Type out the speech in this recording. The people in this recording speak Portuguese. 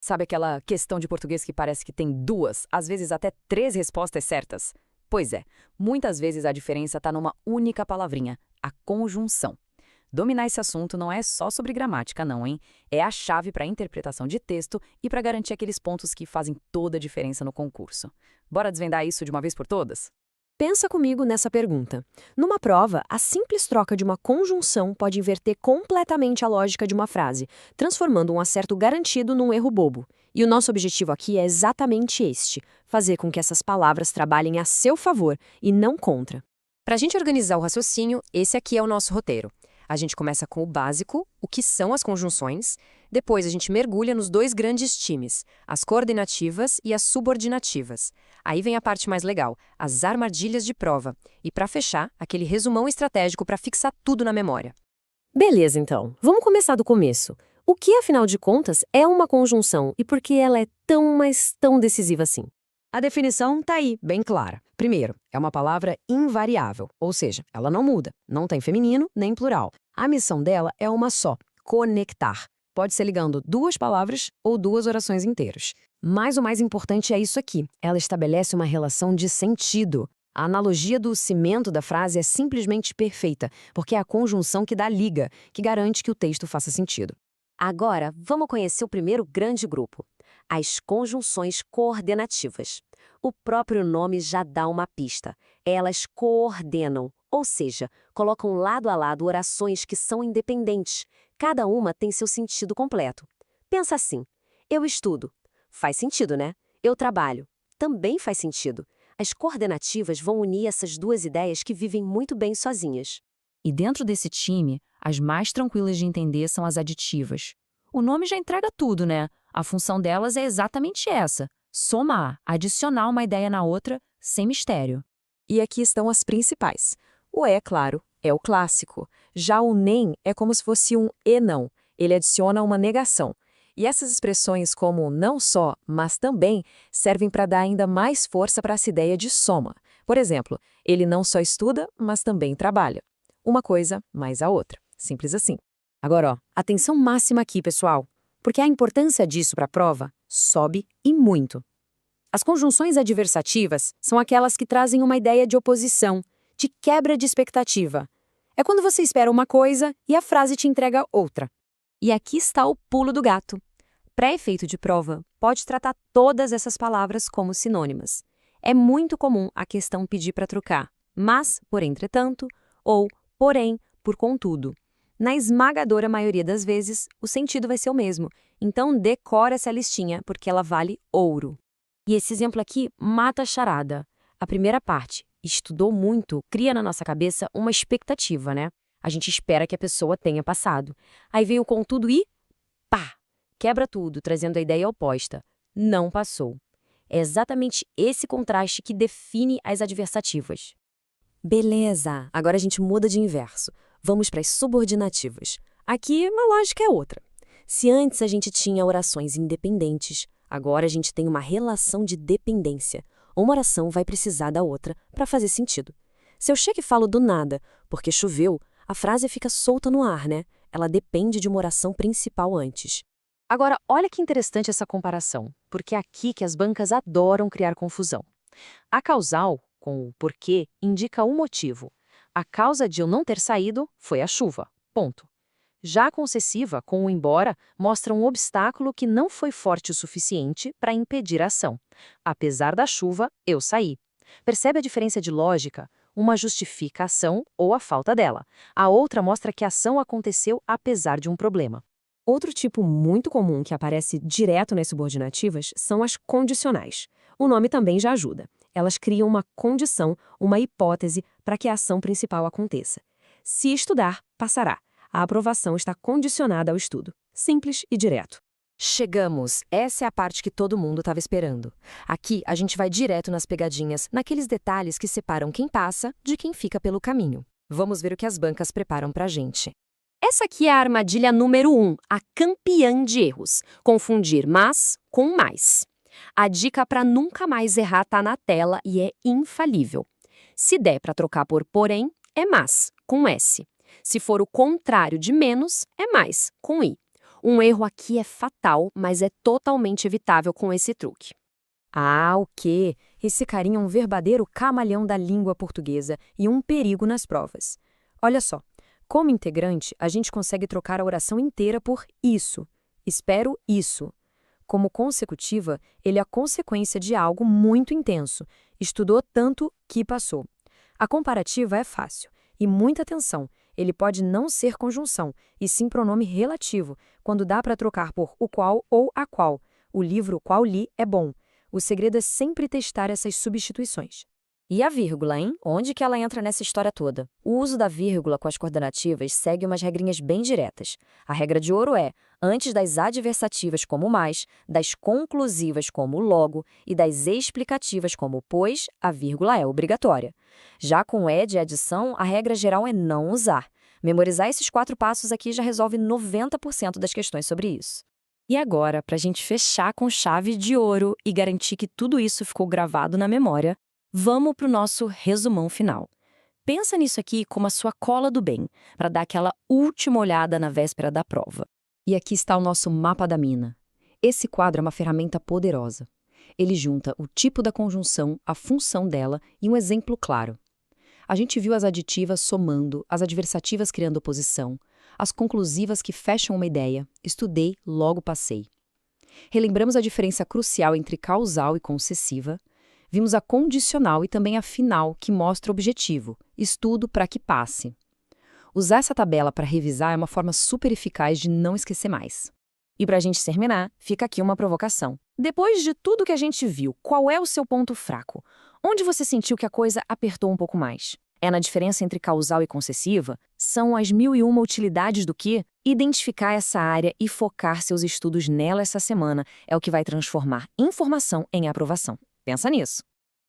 Sabe aquela questão de português que parece que tem duas, às vezes até três respostas certas? Pois é, muitas vezes a diferença está numa única palavrinha, a conjunção. Dominar esse assunto não é só sobre gramática, não, hein? É a chave para a interpretação de texto e para garantir aqueles pontos que fazem toda a diferença no concurso. Bora desvendar isso de uma vez por todas? Pensa comigo nessa pergunta. Numa prova, a simples troca de uma conjunção pode inverter completamente a lógica de uma frase, transformando um acerto garantido num erro bobo. E o nosso objetivo aqui é exatamente este: fazer com que essas palavras trabalhem a seu favor e não contra. Para a gente organizar o raciocínio, esse aqui é o nosso roteiro. A gente começa com o básico, o que são as conjunções. Depois a gente mergulha nos dois grandes times, as coordenativas e as subordinativas. Aí vem a parte mais legal, as armadilhas de prova. E para fechar, aquele resumão estratégico para fixar tudo na memória. Beleza, então. Vamos começar do começo. O que, afinal de contas, é uma conjunção e por que ela é tão, mas tão decisiva assim? A definição tá aí, bem clara. Primeiro, é uma palavra invariável, ou seja, ela não muda, não tem feminino nem plural. A missão dela é uma só: conectar. Pode ser ligando duas palavras ou duas orações inteiras. Mas o mais importante é isso aqui: ela estabelece uma relação de sentido. A analogia do cimento da frase é simplesmente perfeita, porque é a conjunção que dá liga, que garante que o texto faça sentido. Agora, vamos conhecer o primeiro grande grupo, as conjunções coordenativas. O próprio nome já dá uma pista. Elas coordenam, ou seja, colocam lado a lado orações que são independentes. Cada uma tem seu sentido completo. Pensa assim: eu estudo. Faz sentido, né? Eu trabalho. Também faz sentido. As coordenativas vão unir essas duas ideias que vivem muito bem sozinhas. E dentro desse time, as mais tranquilas de entender são as aditivas. O nome já entrega tudo, né? A função delas é exatamente essa: somar, adicionar uma ideia na outra, sem mistério. E aqui estão as principais. O é, claro, é o clássico. Já o nem é como se fosse um e não. Ele adiciona uma negação. E essas expressões como não só, mas também, servem para dar ainda mais força para essa ideia de soma. Por exemplo, ele não só estuda, mas também trabalha. Uma coisa mais a outra. Simples assim. Agora, ó, atenção máxima aqui, pessoal, porque a importância disso para a prova sobe e muito. As conjunções adversativas são aquelas que trazem uma ideia de oposição, de quebra de expectativa. É quando você espera uma coisa e a frase te entrega outra. E aqui está o pulo do gato. Para efeito de prova, pode tratar todas essas palavras como sinônimas. É muito comum a questão pedir para trocar mas por entretanto ou porém por contudo. Na esmagadora maioria das vezes, o sentido vai ser o mesmo. Então, decora essa listinha, porque ela vale ouro. E esse exemplo aqui mata a charada. A primeira parte, estudou muito, cria na nossa cabeça uma expectativa, né? A gente espera que a pessoa tenha passado. Aí vem o contudo e pá! Quebra tudo, trazendo a ideia oposta. Não passou. É exatamente esse contraste que define as adversativas. Beleza, agora a gente muda de inverso. Vamos para as subordinativas. Aqui a lógica é outra. Se antes a gente tinha orações independentes, agora a gente tem uma relação de dependência. Uma oração vai precisar da outra para fazer sentido. Se eu chego e falo do nada, porque choveu, a frase fica solta no ar, né? Ela depende de uma oração principal antes. Agora, olha que interessante essa comparação, porque é aqui que as bancas adoram criar confusão. A causal, com o porquê, indica o motivo. A causa de eu não ter saído foi a chuva. Ponto. Já a concessiva, com o embora, mostra um obstáculo que não foi forte o suficiente para impedir a ação. Apesar da chuva, eu saí. Percebe a diferença de lógica? Uma justifica a ação ou a falta dela. A outra mostra que a ação aconteceu apesar de um problema. Outro tipo muito comum que aparece direto nas subordinativas são as condicionais. O nome também já ajuda. Elas criam uma condição, uma hipótese para que a ação principal aconteça. Se estudar, passará. A aprovação está condicionada ao estudo. Simples e direto. Chegamos! Essa é a parte que todo mundo estava esperando. Aqui a gente vai direto nas pegadinhas, naqueles detalhes que separam quem passa de quem fica pelo caminho. Vamos ver o que as bancas preparam pra gente. Essa aqui é a armadilha número 1, a campeã de erros. Confundir mas com mais. A dica para nunca mais errar tá na tela e é infalível. Se der para trocar por porém, é mas, com S. Se for o contrário de menos, é mais, com I. Um erro aqui é fatal, mas é totalmente evitável com esse truque. Ah, o quê? Esse carinha é um verdadeiro camaleão da língua portuguesa e um perigo nas provas. Olha só, como integrante, a gente consegue trocar a oração inteira por isso. Espero isso. Como consecutiva, ele é a consequência de algo muito intenso. Estudou tanto que passou. A comparativa é fácil. E muita atenção, ele pode não ser conjunção, e sim pronome relativo, quando dá para trocar por o qual ou a qual. O livro qual li é bom. O segredo é sempre testar essas substituições. E a vírgula, hein? Onde que ela entra nessa história toda? O uso da vírgula com as coordenativas segue umas regrinhas bem diretas. A regra de ouro é, antes das adversativas como mais, das conclusivas como logo e das explicativas como pois, a vírgula é obrigatória. Já com é de adição, a regra geral é não usar. Memorizar esses 4 passos aqui já resolve 90% das questões sobre isso. E agora, para a gente fechar com chave de ouro e garantir que tudo isso ficou gravado na memória, vamos para o nosso resumão final. Pensa nisso aqui como a sua cola do bem, para dar aquela última olhada na véspera da prova. E aqui está o nosso mapa da mina. Esse quadro é uma ferramenta poderosa. Ele junta o tipo da conjunção, a função dela e um exemplo claro. A gente viu as aditivas somando, as adversativas criando oposição, as conclusivas que fecham uma ideia, estudei, logo passei. Relembramos a diferença crucial entre causal e concessiva. Vimos a condicional e também a final, que mostra o objetivo, estudo para que passe. Usar essa tabela para revisar é uma forma super eficaz de não esquecer mais. E para a gente terminar, fica aqui uma provocação. Depois de tudo que a gente viu, qual é o seu ponto fraco? Onde você sentiu que a coisa apertou um pouco mais? É na diferença entre causal e concessiva? São as 1001 utilidades do que? Identificar essa área e focar seus estudos nela essa semana é o que vai transformar informação em aprovação. Pensa nisso.